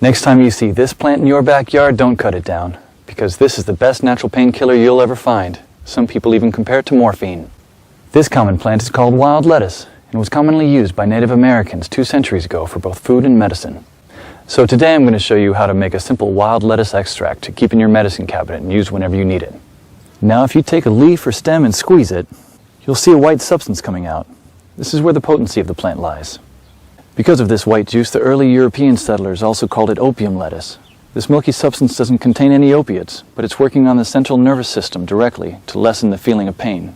Next time you see this plant in your backyard, don't cut it down, because this is the best natural painkiller you'll ever find. Some people even compare it to morphine. This common plant is called wild lettuce and was commonly used by Native Americans 2 centuries ago for both food and medicine. So today I'm going to show you how to make a simple wild lettuce extract to keep in your medicine cabinet and use whenever you need it. Now if you take a leaf or stem and squeeze it, you'll see a white substance coming out. This is where the potency of the plant lies. Because of this white juice, the early European settlers also called it opium lettuce. This milky substance doesn't contain any opiates, but it's working on the central nervous system directly to lessen the feeling of pain.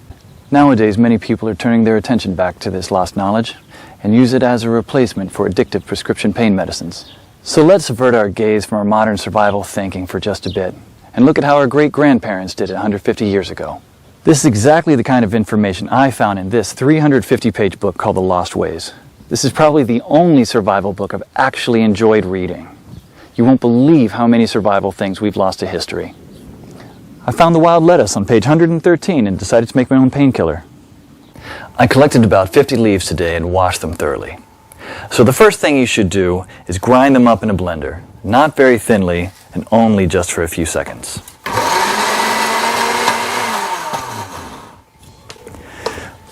Nowadays, many people are turning their attention back to this lost knowledge and use it as a replacement for addictive prescription pain medicines. So let's avert our gaze from our modern survival thinking for just a bit and look at how our great-grandparents did it 150 years ago. This is exactly the kind of information I found in this 350-page book called The Lost Ways. This is probably the only survival book I've actually enjoyed reading. You won't believe how many survival things we've lost to history. I found the wild lettuce on page 113 and decided to make my own painkiller. I collected about 50 leaves today and washed them thoroughly. So the first thing you should do is grind them up in a blender, not very thinly and only just for a few seconds.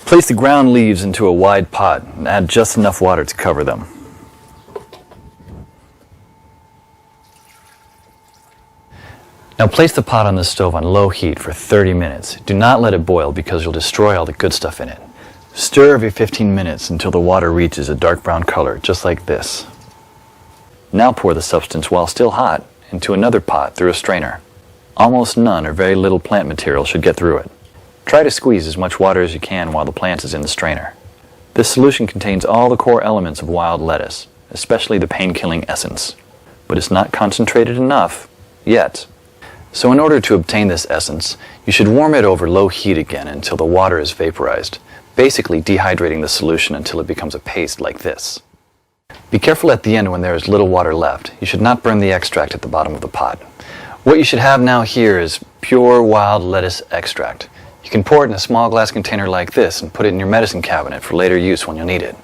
Place the ground leaves into a wide pot and add just enough water to cover them. Now place the pot on the stove on low heat for 30 minutes. Do not let it boil because you'll destroy all the good stuff in it. Stir every 15 minutes until the water reaches a dark brown color, just like this. Now pour the substance while still hot into another pot through a strainer. Almost none or very little plant material should get through it. Try to squeeze as much water as you can while the plant is in the strainer. This solution contains all the core elements of wild lettuce, especially the pain-killing essence. But it's not concentrated enough yet. So in order to obtain this essence, you should warm it over low heat again until the water is vaporized, basically dehydrating the solution until it becomes a paste like this. Be careful at the end when there is little water left. You should not burn the extract at the bottom of the pot. What you should have now here is pure wild lettuce extract. You can pour it in a small glass container like this and put it in your medicine cabinet for later use when you'll need it.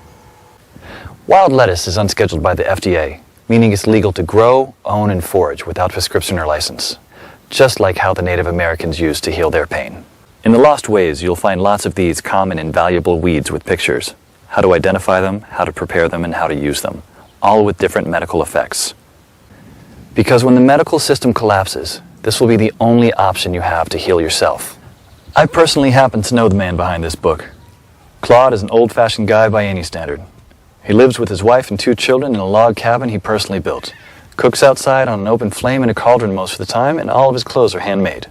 Wild lettuce is unscheduled by the FDA, meaning it's legal to grow, own, and forage without prescription or license, just like how the Native Americans used to heal their pain. In The Lost Ways, you'll find lots of these common and valuable weeds with pictures, how to identify them, how to prepare them, and how to use them, all with different medical effects. Because when the medical system collapses, this will be the only option you have to heal yourself. I personally happen to know the man behind this book. Claude is an old-fashioned guy by any standard. He lives with his wife and 2 children in a log cabin he personally built. Cooks outside on an open flame in a cauldron most of the time, and all of his clothes are handmade.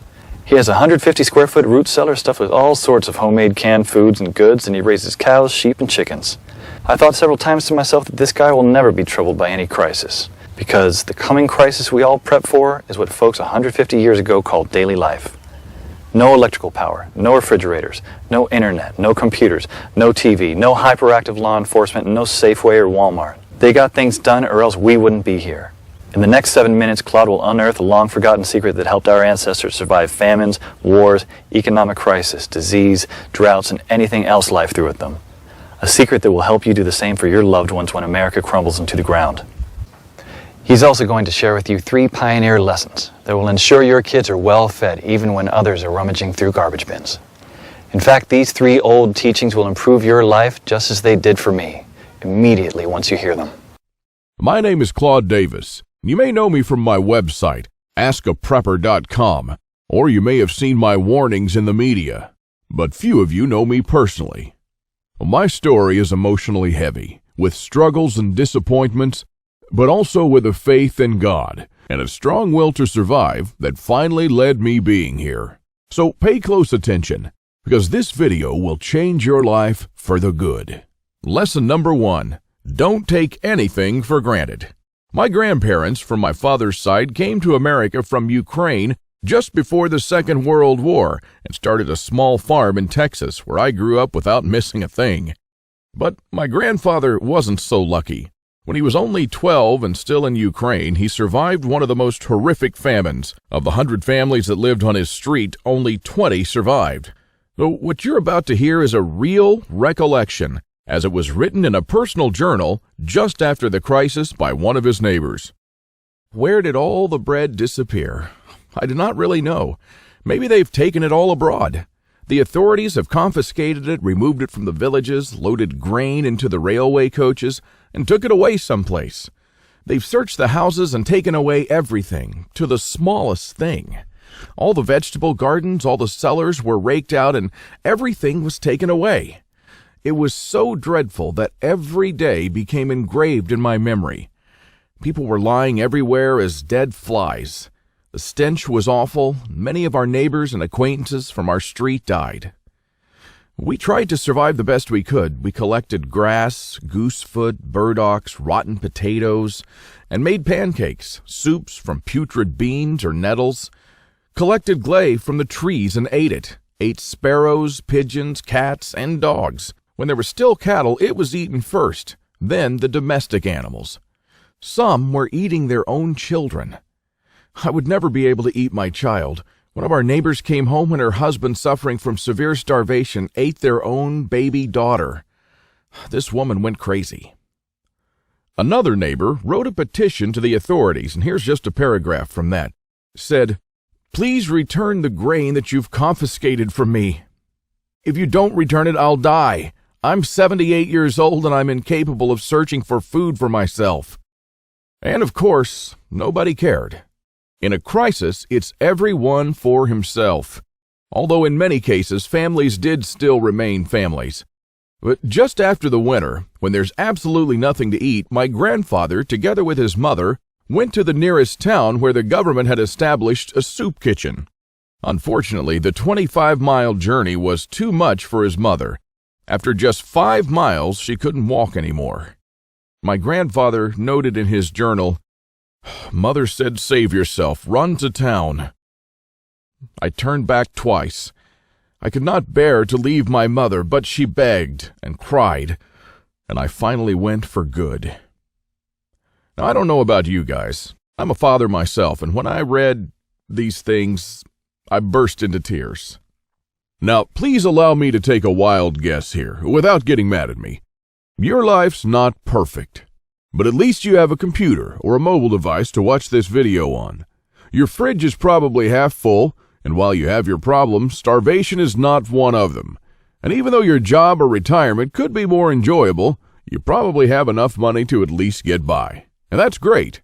He has a 150-square-foot root cellar stuffed with all sorts of homemade canned foods and goods, and he raises cows, sheep, and chickens. I thought several times to myself that this guy will never be troubled by any crisis, because the coming crisis we all prep for is what folks 150 years ago called daily life. No electrical power, no refrigerators, no internet, no computers, no TV, no hyperactive law enforcement, no Safeway or Walmart. They got things done or else we wouldn't be here. In the next 7 minutes, Claude will unearth a long-forgotten secret that helped our ancestors survive famines, wars, economic crisis, disease, droughts, and anything else life threw at them. A secret that will help you do the same for your loved ones when America crumbles into the ground. He's also going to share with you 3 pioneer lessons that will ensure your kids are well fed even when others are rummaging through garbage bins. In fact, these 3 old teachings will improve your life just as they did for me, immediately once you hear them. My name is Claude Davis. You may know me from my website, askaprepper.com, or you may have seen my warnings in the media, but few of you know me personally. My story is emotionally heavy, with struggles and disappointments, but also with a faith in God and a strong will to survive that finally led me being here. So pay close attention, because this video will change your life for the good. Lesson number 1, don't take anything for granted. My grandparents from my father's side came to America from Ukraine just before the Second World War and started a small farm in Texas where I grew up without missing a thing. But my grandfather wasn't so lucky. When he was only 12 and still in Ukraine, he survived one of the most horrific famines. Of the 100 families that lived on his street, only 20 survived. So what you're about to hear is a real recollection, as it was written in a personal journal just after the crisis by one of his neighbors. Where did all the bread disappear? I do not really know. Maybe they've taken it all abroad. The authorities have confiscated it, removed it from the villages, loaded grain into the railway coaches, and took it away someplace. They've searched the houses and taken away everything, to the smallest thing. All the vegetable gardens, all the cellars were raked out, and everything was taken away. It was so dreadful that every day became engraved in my memory. People were lying everywhere as dead flies. The stench was awful. Many of our neighbors and acquaintances from our street died. We tried to survive the best we could. We collected grass, goosefoot, burdocks, rotten potatoes, and made pancakes, soups from putrid beans or nettles, collected clay from the trees and ate it, ate sparrows, pigeons, cats, and dogs. When there were still cattle, it was eaten first, then the domestic animals. Some were eating their own children. I would never be able to eat my child. One of our neighbors came home when her husband, suffering from severe starvation, ate their own baby daughter. This woman went crazy. Another neighbor wrote a petition to the authorities, and here's just a paragraph from that. It said, "Please return the grain that you've confiscated from me. If you don't return it, I'll die. I'm 78 years old and I'm incapable of searching for food for myself." And of course, nobody cared. In a crisis, it's everyone for himself. Although in many cases, families did still remain families. But just after the winter, when there's absolutely nothing to eat, my grandfather, together with his mother, went to the nearest town where the government had established a soup kitchen. Unfortunately, the 25-mile journey was too much for his mother. After just 5 miles, she couldn't walk anymore. My grandfather noted in his journal, "Mother said, save yourself, run to town." I turned back twice. I could not bear to leave my mother, but she begged and cried, and I finally went for good. Now, I don't know about you guys. I'm a father myself, and when I read these things, I burst into tears. Now, please allow me to take a wild guess here, without getting mad at me. Your life's not perfect, but at least you have a computer or a mobile device to watch this video on. Your fridge is probably half full, and while you have your problems, starvation is not one of them. And even though your job or retirement could be more enjoyable, you probably have enough money to at least get by. And that's great.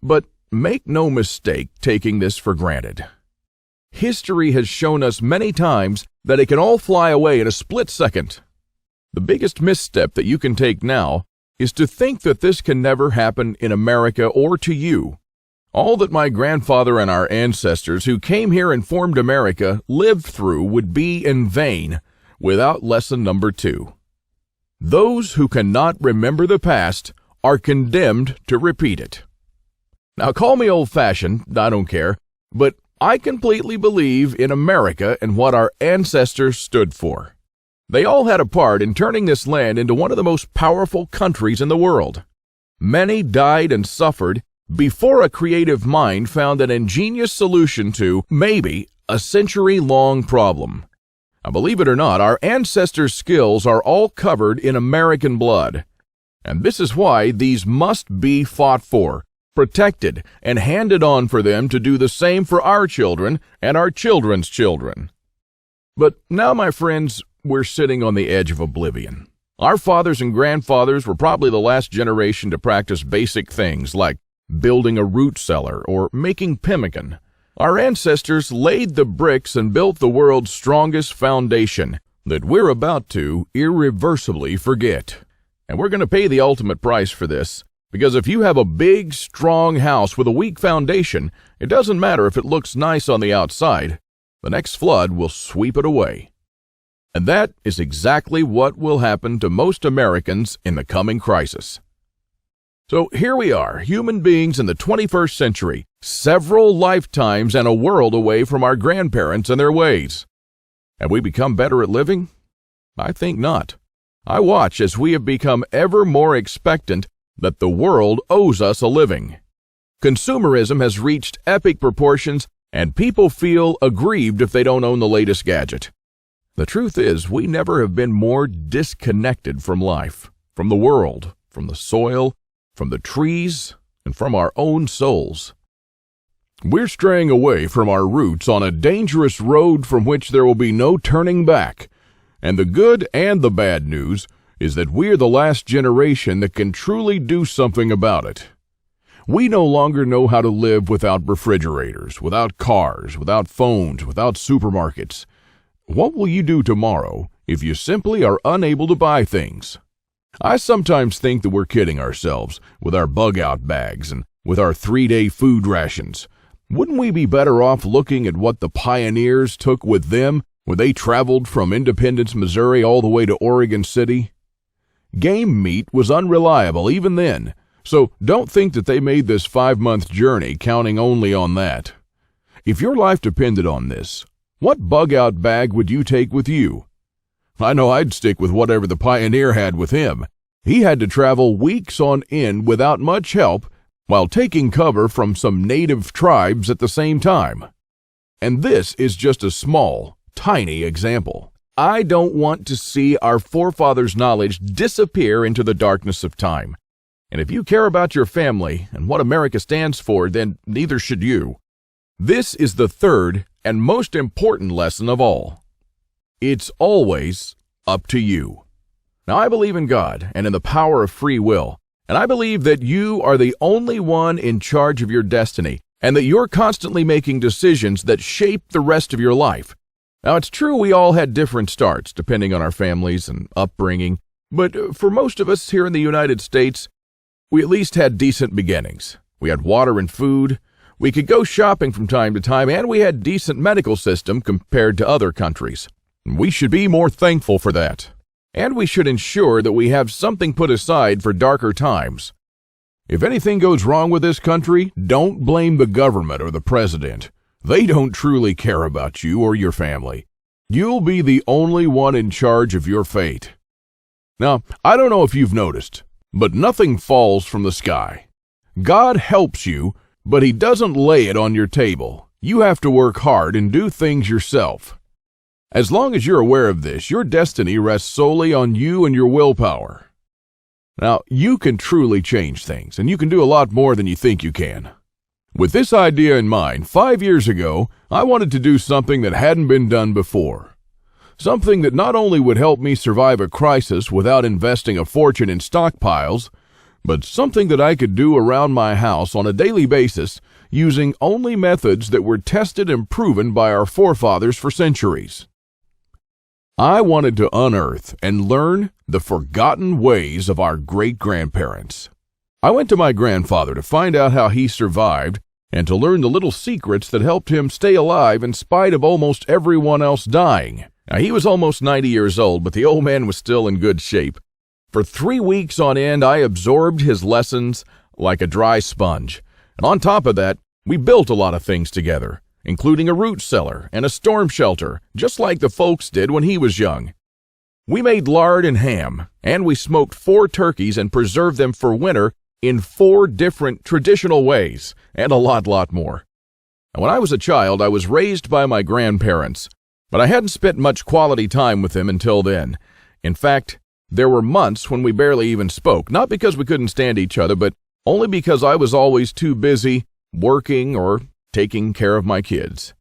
But make no mistake taking this for granted. History has shown us many times that it can all fly away in a split second. The biggest misstep that you can take now is to think that this can never happen in America or to you. All that my grandfather and our ancestors who came here and formed America lived through would be in vain without lesson number 2. Those who cannot remember the past are condemned to repeat it. Now, call me old-fashioned, I don't care, but I completely believe in America and what our ancestors stood for. They all had a part in turning this land into one of the most powerful countries in the world. Many died and suffered before a creative mind found an ingenious solution to, maybe, a century-long problem. Now, believe it or not, our ancestors' skills are all covered in American blood. And this is why these must be fought for, protected, and handed on for them to do the same for our children and our children's children. But now, my friends, we're sitting on the edge of oblivion. Our fathers and grandfathers were probably the last generation to practice basic things like building a root cellar or making pemmican. Our ancestors laid the bricks and built the world's strongest foundation that we're about to irreversibly forget. And we're going to pay the ultimate price for this, because if you have a big, strong house with a weak foundation, it doesn't matter if it looks nice on the outside. The next flood will sweep it away. And that is exactly what will happen to most Americans in the coming crisis. So here we are, human beings in the 21st century, several lifetimes and a world away from our grandparents and their ways. Have we become better at living? I think not. I watch as we have become ever more expectant that the world owes us a living. Consumerism has reached epic proportions, and people feel aggrieved if they don't own the latest gadget. The truth is, we never have been more disconnected from life, from the world, from the soil, from the trees, and from our own souls. We're straying away from our roots on a dangerous road from which there will be no turning back. And the good and the bad news is that we're the last generation that can truly do something about it. We no longer know how to live without refrigerators, without cars, without phones, without supermarkets. What will you do tomorrow if you simply are unable to buy things? I sometimes think that we're kidding ourselves with our bug-out bags and with our 3-day food rations. Wouldn't we be better off looking at what the pioneers took with them when they traveled from Independence, Missouri all the way to Oregon City? Game meat was unreliable even then, so don't think that they made this 5-month journey counting only on that. If your life depended on this, what bug-out bag would you take with you? I know I'd stick with whatever the pioneer had with him. He had to travel weeks on end without much help while taking cover from some native tribes at the same time. And this is just a small, tiny example. I don't want to see our forefathers' knowledge disappear into the darkness of time. And if you care about your family and what America stands for, then neither should you. This is the third and most important lesson of all. It's always up to you. Now, I believe in God and in the power of free will, and I believe that you are the only one in charge of your destiny, and that you're constantly making decisions that shape the rest of your life. Now, it's true we all had different starts, depending on our families and upbringing, but for most of us here in the United States, we at least had decent beginnings. We had water and food, we could go shopping from time to time, and we had decent medical system compared to other countries. We should be more thankful for that. And we should ensure that we have something put aside for darker times. If anything goes wrong with this country, don't blame the government or the president. They don't truly care about you or your family. You'll be the only one in charge of your fate. Now, I don't know if you've noticed, but nothing falls from the sky. God helps you, but He doesn't lay it on your table. You have to work hard and do things yourself. As long as you're aware of this, your destiny rests solely on you and your willpower. Now, you can truly change things, and you can do a lot more than you think you can. With this idea in mind, 5 years ago, I wanted to do something that hadn't been done before. Something that not only would help me survive a crisis without investing a fortune in stockpiles, but something that I could do around my house on a daily basis using only methods that were tested and proven by our forefathers for centuries. I wanted to unearth and learn the forgotten ways of our great-grandparents. I went to my grandfather to find out how he survived and to learn the little secrets that helped him stay alive in spite of almost everyone else dying. Now, he was almost 90 years old, but the old man was still in good shape. For 3 weeks on end, I absorbed his lessons like a dry sponge. And on top of that, we built a lot of things together, including a root cellar and a storm shelter, just like the folks did when he was young. We made lard and ham, and we smoked 4 turkeys and preserved them for winter in 4 different traditional ways, and a lot more. And when I was a child, I was raised by my grandparents, but I hadn't spent much quality time with them until then. In fact, there were months when we barely even spoke, not because we couldn't stand each other, but only because I was always too busy working or taking care of my kids.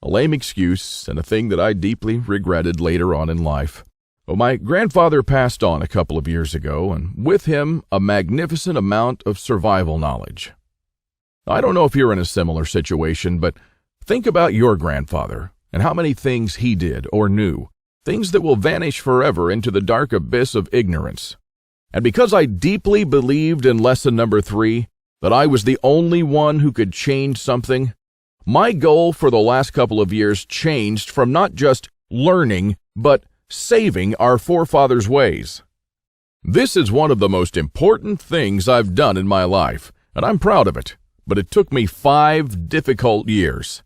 A lame excuse and a thing that I deeply regretted later on in life. Well, my grandfather passed on a couple of years ago, and with him, a magnificent amount of survival knowledge. I don't know if you're in a similar situation, but think about your grandfather and how many things he did or knew, things that will vanish forever into the dark abyss of ignorance. And because I deeply believed in lesson number 3, that I was the only one who could change something, my goal for the last couple of years changed from not just learning, but saving our forefathers' ways. This is one of the most important things I've done in my life, and I'm proud of it, but it took me 5 difficult years.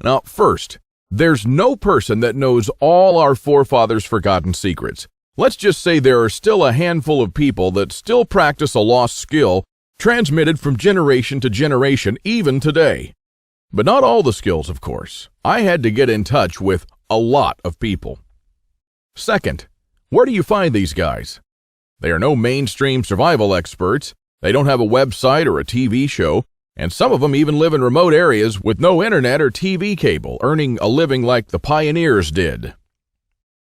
Now, first, there's no person that knows all our forefathers' forgotten secrets. Let's just say there are still a handful of people that still practice a lost skill transmitted from generation to generation, even today. But not all the skills, of course. I had to get in touch with a lot of people. Second, where do you find these guys? They are no mainstream survival experts, They don't have a website or a TV show, and some of them even live in remote areas with no internet or TV cable, earning a living like the pioneers did.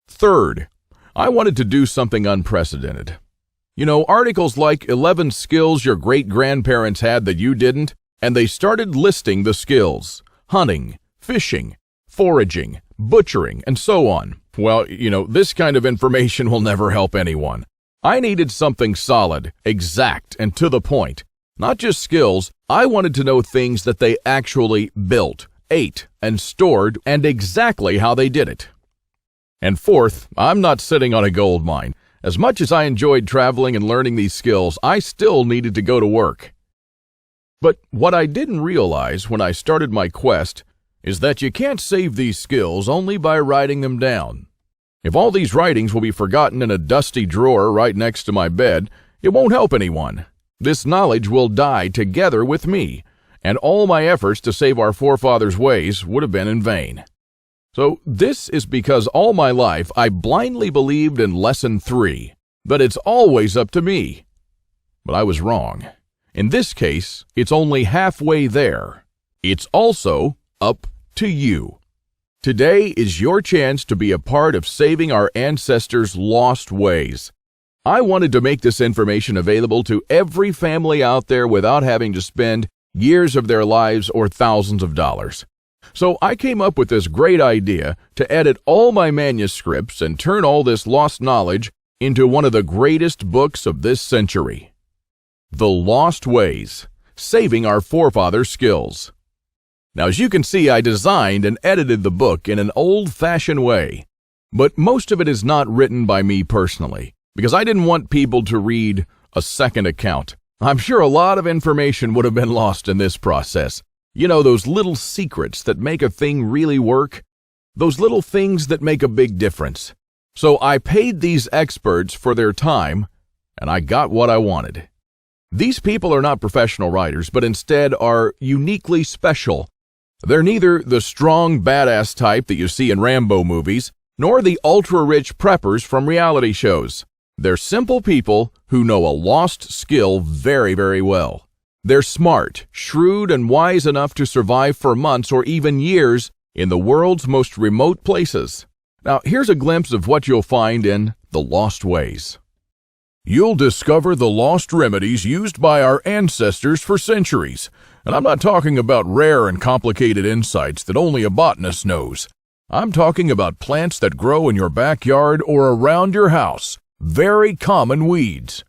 Third, I wanted to do something unprecedented. You know, articles like 11 skills your great-grandparents had that you didn't, and they started listing the skills: hunting, fishing, foraging, butchering, and so on. Well, this kind of information will never help anyone. I needed something solid, exact, and to the point. Not just skills, I wanted to know things that they actually built, ate, and stored, and exactly how they did it. And fourth, I'm not sitting on a gold mine. As much as I enjoyed traveling and learning these skills, I still needed to go to work. But what I didn't realize when I started my quest is that you can't save these skills only by writing them down. If all these writings will be forgotten in a dusty drawer right next to my bed, it won't help anyone. This knowledge will die together with me, and all my efforts to save our forefathers' ways would have been in vain. So this is because all my life I blindly believed in Lesson 3, that it's always up to me. But I was wrong. In this case, it's only halfway there. It's also up to you. Today is your chance to be a part of saving our ancestors' lost ways. I wanted to make this information available to every family out there without having to spend years of their lives or thousands of dollars. So I came up with this great idea to edit all my manuscripts and turn all this lost knowledge into one of the greatest books of this century. The Lost Ways, Saving Our Forefathers' Skills. Now, as you can see, I designed and edited the book in an old-fashioned way, but most of it is not written by me personally, because I didn't want people to read a second account. I'm sure a lot of information would have been lost in this process. You know, those little secrets that make a thing really work? Those little things that make a big difference. So I paid these experts for their time, and I got what I wanted. These people are not professional writers, but instead are uniquely special. They're neither the strong, badass type that you see in Rambo movies, nor the ultra-rich preppers from reality shows. They're simple people who know a lost skill very, very well. They're smart, shrewd, and wise enough to survive for months or even years in the world's most remote places. Now, here's a glimpse of what you'll find in The Lost Ways. You'll discover the lost remedies used by our ancestors for centuries. And I'm not talking about rare and complicated insights that only a botanist knows. I'm talking about plants that grow in your backyard or around your house. Very common weeds.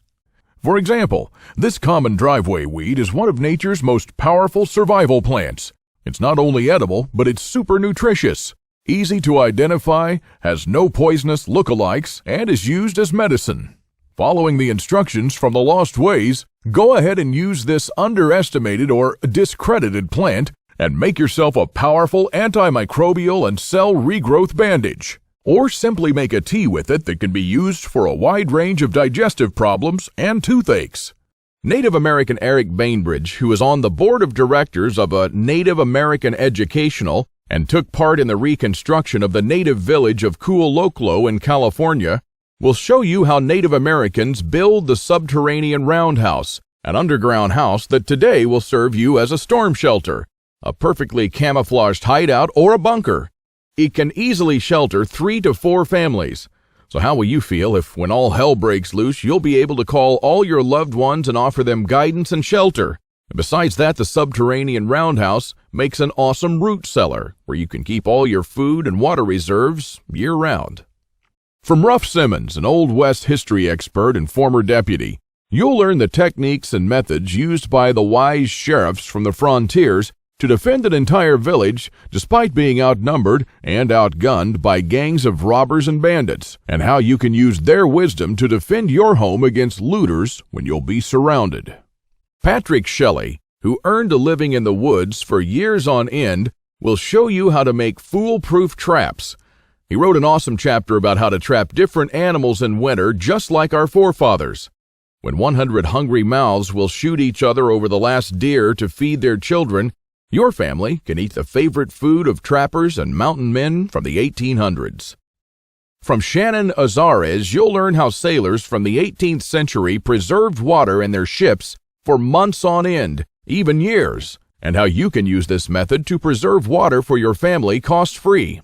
For example, this common driveway weed is one of nature's most powerful survival plants. It's not only edible, but it's super nutritious, easy to identify, has no poisonous lookalikes, and is used as medicine. Following the instructions from The Lost Ways, go ahead and use this underestimated or discredited plant and make yourself a powerful antimicrobial and cell regrowth bandage. Or simply make a tea with it that can be used for a wide range of digestive problems and toothaches. Native American Eric Bainbridge, who is on the board of directors of a Native American educational and took part in the reconstruction of the native village of Kualoklo in California, will show you how Native Americans build the subterranean roundhouse, an underground house that today will serve you as a storm shelter, a perfectly camouflaged hideout, or a bunker. It can easily shelter 3 to 4 families. So how will you feel if, when all hell breaks loose, you'll be able to call all your loved ones and offer them guidance and shelter? And besides that, the subterranean roundhouse makes an awesome root cellar where you can keep all your food and water reserves year-round. From Ruff Simmons, an Old West history expert and former deputy, you'll learn the techniques and methods used by the wise sheriffs from the frontiers to defend an entire village despite being outnumbered and outgunned by gangs of robbers and bandits, and how you can use their wisdom to defend your home against looters when you'll be surrounded. Patrick Shelley, who earned a living in the woods for years on end, will show you how to make foolproof traps. He wrote an awesome chapter about how to trap different animals in winter just like our forefathers. When 100 hungry mouths will shoot each other over the last deer to feed their children, your family can eat the favorite food of trappers and mountain men from the 1800s. From Shannon Azares, you'll learn how sailors from the 18th century preserved water in their ships for months on end, even years, and how you can use this method to preserve water for your family cost-free.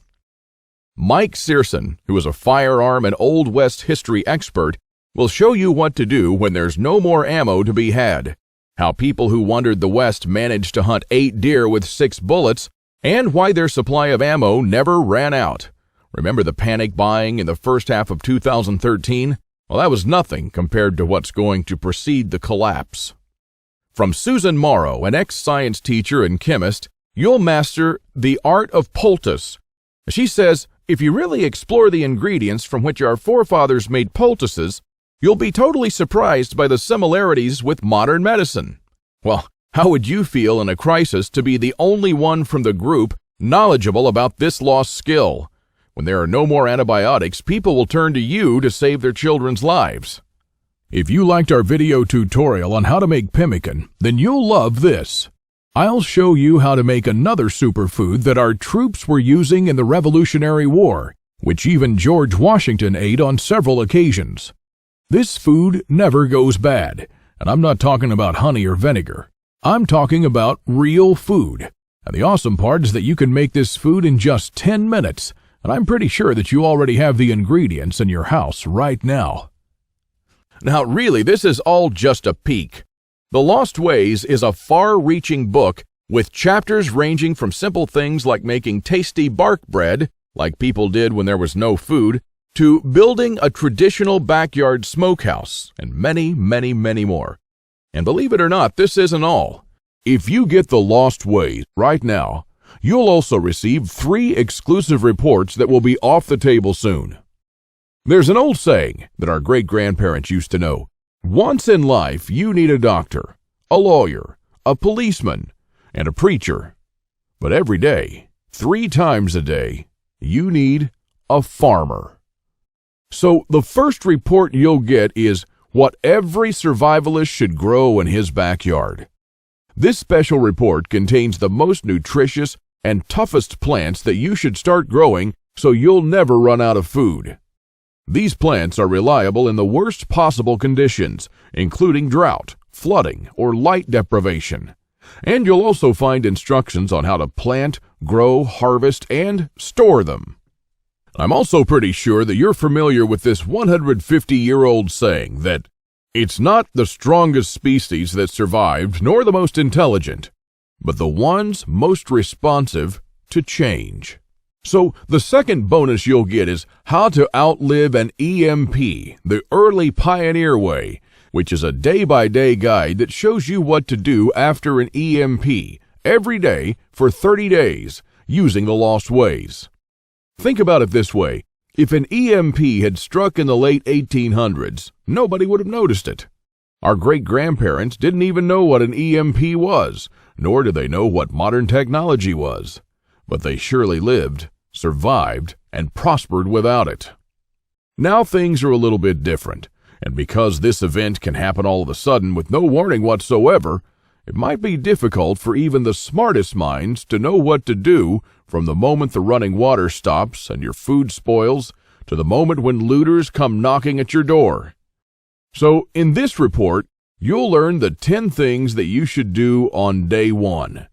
Mike Searson, who is a firearm and Old West history expert, will show you what to do when there's no more ammo to be had, how people who wandered the West managed to hunt 8 deer with 6 bullets, and why their supply of ammo never ran out. Remember the panic buying in the first half of 2013? Well, that was nothing compared to what's going to precede the collapse. From Susan Morrow, an ex-science teacher and chemist, you'll master the art of poultice. She says, if you really explore the ingredients from which our forefathers made poultices, you'll be totally surprised by the similarities with modern medicine. Well, how would you feel in a crisis to be the only one from the group knowledgeable about this lost skill? When there are no more antibiotics, people will turn to you to save their children's lives. If you liked our video tutorial on how to make pemmican, then you'll love this. I'll show you how to make another superfood that our troops were using in the Revolutionary War, which even George Washington ate on several occasions. This food never goes bad, and I'm not talking about honey or vinegar. I'm talking about real food. And the awesome part is that you can make this food in just 10 minutes, and I'm pretty sure that you already have the ingredients in your house right now. Now, really, this is all just a peek. The Lost Ways is a far-reaching book with chapters ranging from simple things like making tasty bark bread, like people did when there was no food, to building a traditional backyard smokehouse, and many, many, many more. And believe it or not, this isn't all. If you get The Lost Ways right now, you'll also receive 3 exclusive reports that will be off the table soon. There's an old saying that our great-grandparents used to know. Once in life, you need a doctor, a lawyer, a policeman, and a preacher. But every day, 3 times a day, you need a farmer. So the first report you'll get is what every survivalist should grow in his backyard. This special report contains the most nutritious and toughest plants that you should start growing so you'll never run out of food. These plants are reliable in the worst possible conditions, including drought, flooding, or light deprivation. And you'll also find instructions on how to plant, grow, harvest, and store them. I'm also pretty sure that you're familiar with this 150-year-old saying that it's not the strongest species that survived, nor the most intelligent, but the ones most responsive to change. So the second bonus you'll get is how to outlive an EMP, the early pioneer way, which is a day-by-day guide that shows you what to do after an EMP every day for 30 days using the Lost Ways. Think about it this way. If an EMP had struck in the late 1800s, nobody would have noticed it. Our great-grandparents didn't even know what an EMP was, nor did they know what modern technology was. But they surely lived, survived, and prospered without it. Now things are a little bit different, and because this event can happen all of a sudden with no warning whatsoever, it might be difficult for even the smartest minds to know what to do from the moment the running water stops and your food spoils to the moment when looters come knocking at your door. So in this report, you'll learn the 10 things that you should do on day 1,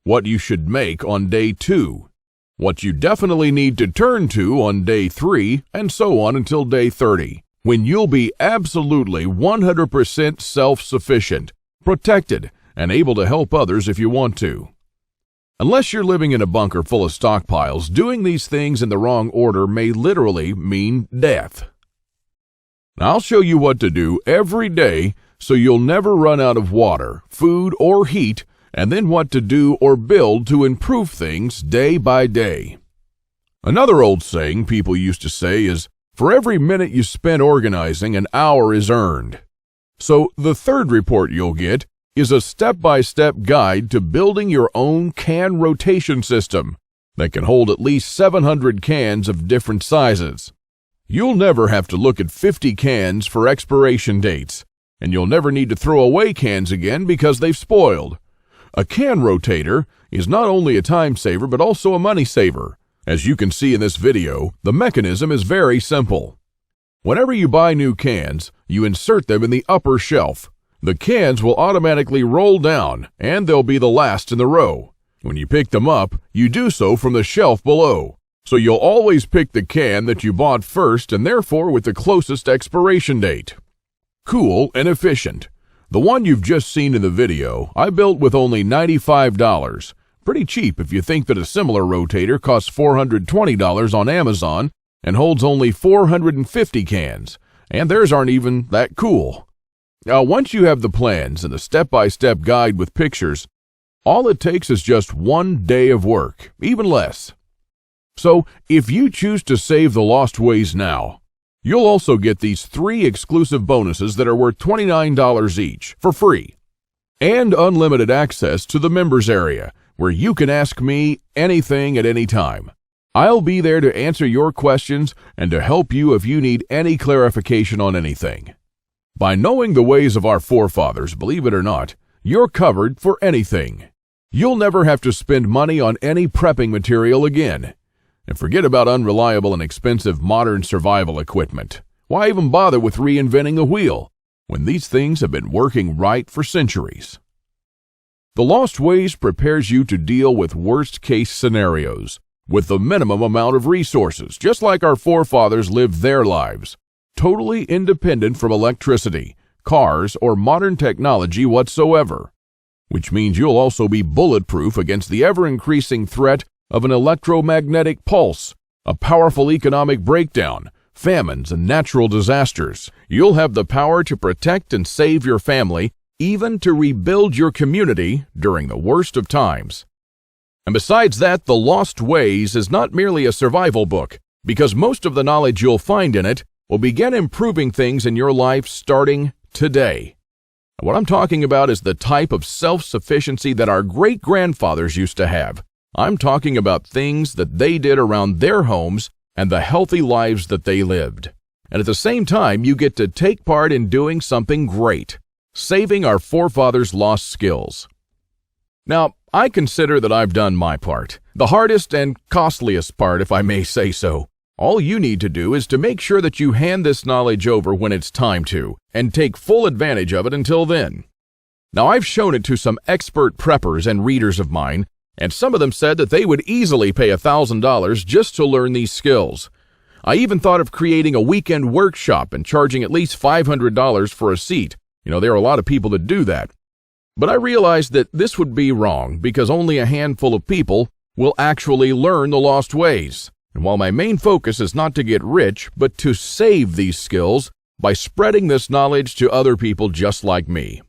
what you should make on day 2, what you definitely need to turn to on day 3, and so on until day 30, when you'll be absolutely 100% self-sufficient, protected, and able to help others if you want to. Unless you're living in a bunker full of stockpiles, doing these things in the wrong order may literally mean death. Now, I'll show you what to do every day so you'll never run out of water, food, or heat, and then what to do or build to improve things day by day. Another old saying people used to say is, for every minute you spend organizing, an hour is earned. So the third report you'll get is a step-by-step guide to building your own can rotation system that can hold at least 700 cans of different sizes. You'll never have to look at 50 cans for expiration dates, and you'll never need to throw away cans again because they've spoiled. A can rotator is not only a time saver but also a money saver. As you can see in this video, the mechanism is very simple. Whenever you buy new cans, you insert them in the upper shelf. The cans will automatically roll down, and they'll be the last in the row. When you pick them up, you do so from the shelf below. So you'll always pick the can that you bought first and therefore with the closest expiration date. Cool and efficient. The one you've just seen in the video, I built with only $95. Pretty cheap if you think that a similar rotator costs $420 on Amazon and holds only 450 cans, and theirs aren't even that cool. Now, once you have the plans and the step-by-step guide with pictures, all it takes is just 1 day of work, even less. So, if you choose to save the Lost Ways now, you'll also get these 3 exclusive bonuses that are worth $29 each for free, and unlimited access to the members area, where you can ask me anything at any time. I'll be there to answer your questions and to help you if you need any clarification on anything. By knowing the ways of our forefathers, believe it or not, you're covered for anything. You'll never have to spend money on any prepping material again. And forget about unreliable and expensive modern survival equipment. Why even bother with reinventing the wheel when these things have been working right for centuries? The Lost Ways prepares you to deal with worst-case scenarios with the minimum amount of resources, just like our forefathers lived their lives, totally independent from electricity, cars, or modern technology whatsoever. Which means you'll also be bulletproof against the ever-increasing threat of an electromagnetic pulse, a powerful economic breakdown, famines, and natural disasters. You'll have the power to protect and save your family, even to rebuild your community during the worst of times. And besides that, The Lost Ways is not merely a survival book, because most of the knowledge you'll find in it will begin improving things in your life starting today. What I'm talking about is the type of self-sufficiency that our great-grandfathers used to have. I'm talking about things that they did around their homes and the healthy lives that they lived. And at the same time, you get to take part in doing something great, saving our forefathers' lost skills. Now, I consider that I've done my part, the hardest and costliest part, if I may say so. All you need to do is to make sure that you hand this knowledge over when it's time to, and take full advantage of it until then. Now, I've shown it to some expert preppers and readers of mine, and some of them said that they would easily pay $1,000 just to learn these skills. I even thought of creating a weekend workshop and charging at least $500 for a seat. There are a lot of people that do that. But I realized that this would be wrong because only a handful of people will actually learn the Lost Ways. And while my main focus is not to get rich, but to save these skills by spreading this knowledge to other people just like me.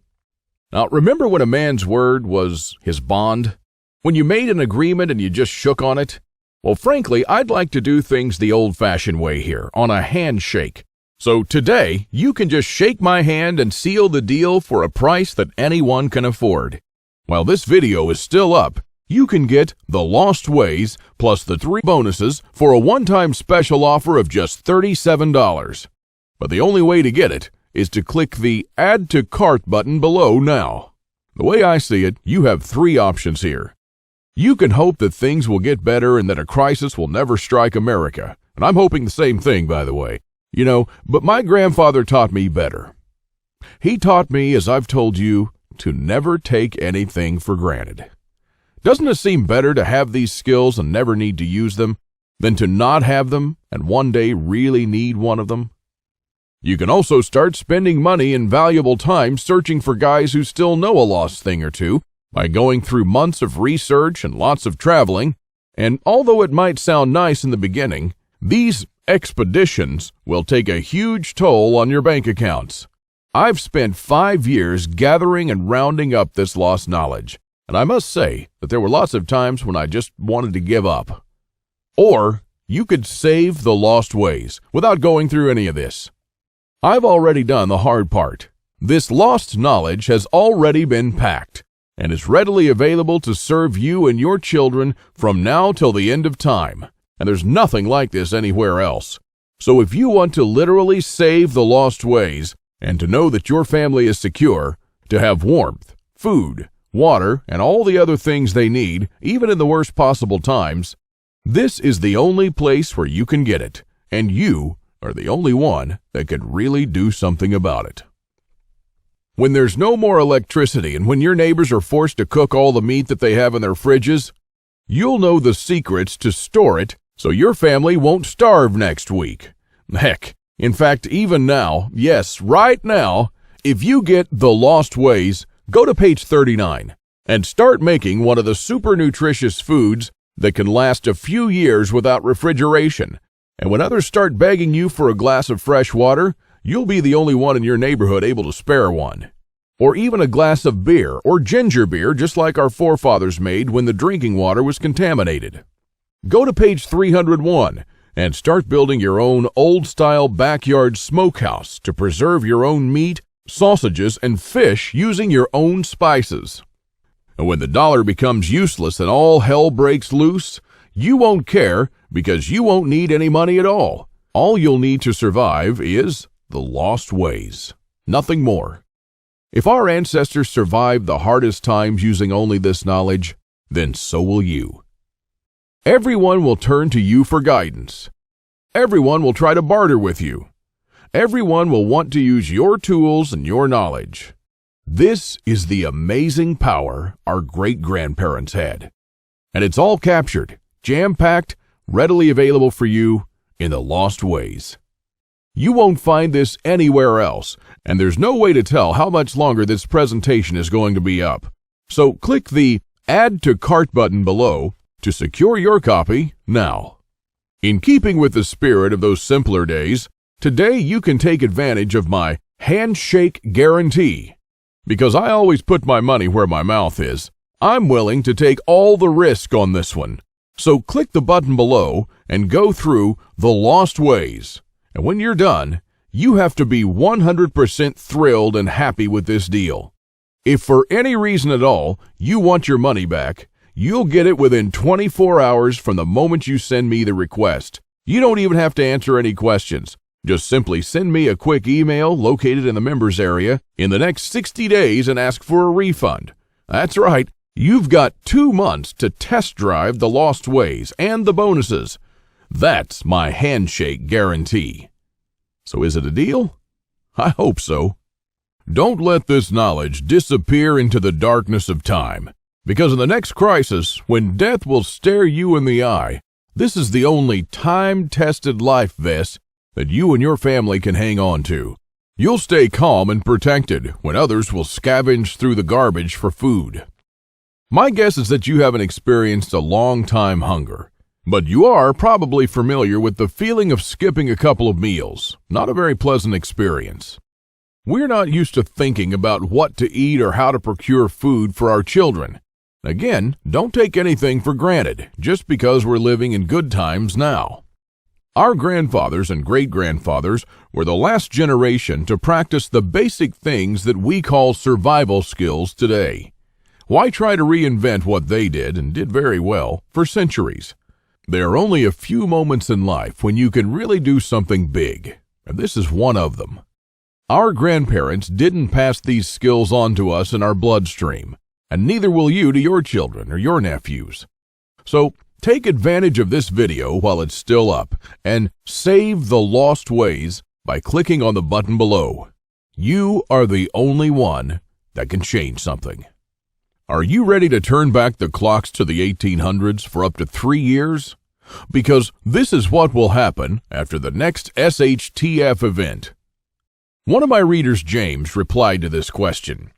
Now, remember when a man's word was his bond? When you made an agreement and you just shook on it? Well, frankly, I'd like to do things the old-fashioned way here, on a handshake. So today, you can just shake my hand and seal the deal for a price that anyone can afford. While this video is still up, you can get The Lost Ways plus the 3 bonuses for a one-time special offer of just $37. But the only way to get it is to click the Add to Cart button below now. The way I see it, you have 3 options here. You can hope that things will get better and that a crisis will never strike America. And I'm hoping the same thing, by the way. But my grandfather taught me better. He taught me, as I've told you, to never take anything for granted. Doesn't it seem better to have these skills and never need to use them than to not have them and one day really need one of them? You can also start spending money and valuable time searching for guys who still know a lost thing or two by going through months of research and lots of traveling. And although it might sound nice in the beginning, these expeditions will take a huge toll on your bank accounts. I've spent 5 years gathering and rounding up this lost knowledge, and I must say that there were lots of times when I just wanted to give up. Or you could save the Lost Ways without going through any of this. I've already done the hard part. This lost knowledge has already been packed and is readily available to serve you and your children from now till the end of time. And there's nothing like this anywhere else. So if you want to literally save the Lost Ways and to know that your family is secure, to have warmth, food, water, and all the other things they need, even in the worst possible times, this is the only place where you can get it, and you are the only one that can really do something about it. When there's no more electricity and when your neighbors are forced to cook all the meat that they have in their fridges, you'll know the secrets to store it so your family won't starve next week. Heck, in fact, even now, yes, right now, if you get The Lost Ways, go to page 39 and start making one of the super nutritious foods that can last a few years without refrigeration. And when others start begging you for a glass of fresh water, you'll be the only one in your neighborhood able to spare one. Or even a glass of beer or ginger beer, just like our forefathers made when the drinking water was contaminated. Go to page 301 and start building your own old-style backyard smokehouse to preserve your own meat, sausages, and fish using your own spices. And when the dollar becomes useless and all hell breaks loose, you won't care because you won't need any money at all. All you'll need to survive is The Lost Ways. Nothing more. If our ancestors survived the hardest times using only this knowledge, then so will you. Everyone will turn to you for guidance. Everyone will try to barter with you. Everyone will want to use your tools and your knowledge. This is the amazing power our great-grandparents had. And it's all captured, jam-packed, readily available for you in The Lost Ways. You won't find this anywhere else, and there's no way to tell how much longer this presentation is going to be up. So click the Add to Cart button below to secure your copy now. In keeping with the spirit of those simpler days, today you can take advantage of my handshake guarantee. Because I always put my money where my mouth is, I'm willing to take all the risk on this one. So click the button below and go through The Lost Ways. And when you're done, you have to be 100% thrilled and happy with this deal. If for any reason at all you want your money back, you'll get it within 24 hours from the moment you send me the request. You don't even have to answer any questions. Just simply send me a quick email located in the members area in the next 60 days and ask for a refund. That's right, you've got 2 months to test drive The Lost Ways and the bonuses. That's my handshake guarantee. So is it a deal? I hope so. Don't let this knowledge disappear into the darkness of time, because in the next crisis, when death will stare you in the eye, this is the only time-tested life vest that you and your family can hang on to. You'll stay calm and protected when others will scavenge through the garbage for food. My guess is that you haven't experienced a long-time hunger, but you are probably familiar with the feeling of skipping a couple of meals. Not a very pleasant experience. We're not used to thinking about what to eat or how to procure food for our children. Again, don't take anything for granted just because we're living in good times now. Our grandfathers and great-grandfathers were the last generation to practice the basic things that we call survival skills today. Why try to reinvent what they did and did very well for centuries? There are only a few moments in life when you can really do something big, and this is one of them. Our grandparents didn't pass these skills on to us in our bloodstream, and neither will you to your children or your nephews. So, take advantage of this video while it's still up, and save The Lost Ways by clicking on the button below. You are the only one that can change something. Are you ready to turn back the clocks to the 1800s for up to 3 years? Because this is what will happen after the next SHTF event. One of my readers, James, replied to this question.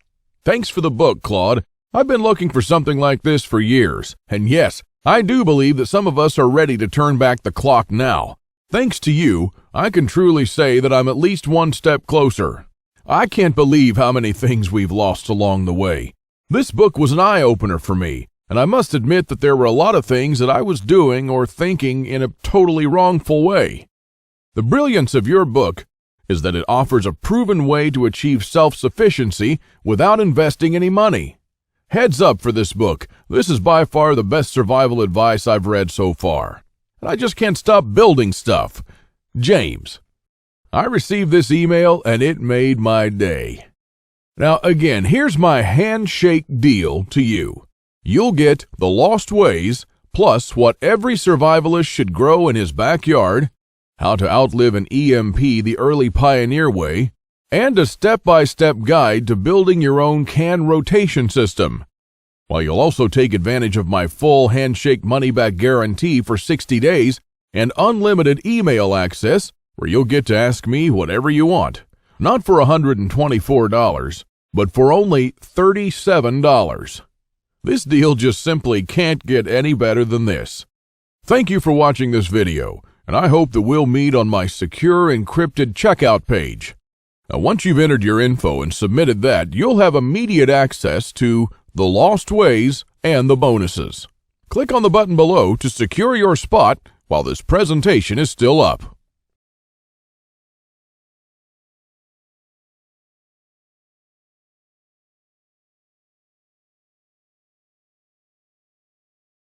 Thanks for the book, Claude. I've been looking for something like this for years. And yes, I do believe that some of us are ready to turn back the clock now. Thanks to you, I can truly say that I'm at least one step closer. I can't believe how many things we've lost along the way. This book was an eye-opener for me, and I must admit that there were a lot of things that I was doing or thinking in a totally wrongful way. The brilliance of your book is that it offers a proven way to achieve self-sufficiency without investing any money. Heads up for this book. This is by far the best survival advice I've read so far. And I just can't stop building stuff. James. I received this email and it made my day. Now again, here's my handshake deal to you. You'll get The Lost Ways, plus what every survivalist should grow in his backyard, How to Outlive an EMP the Early Pioneer Way, and a step-by-step guide to building your own can rotation system. While you'll also take advantage of my full handshake money-back guarantee for 60 days and unlimited email access, where you'll get to ask me whatever you want, not for $124, but for only $37. This deal just simply can't get any better than this. Thank you for watching this video, and I hope that we'll meet on my secure encrypted checkout page. Now, once you've entered your info and submitted that, you'll have immediate access to the lost ways and the bonuses. Click on the button below to secure your spot while this presentation is still up.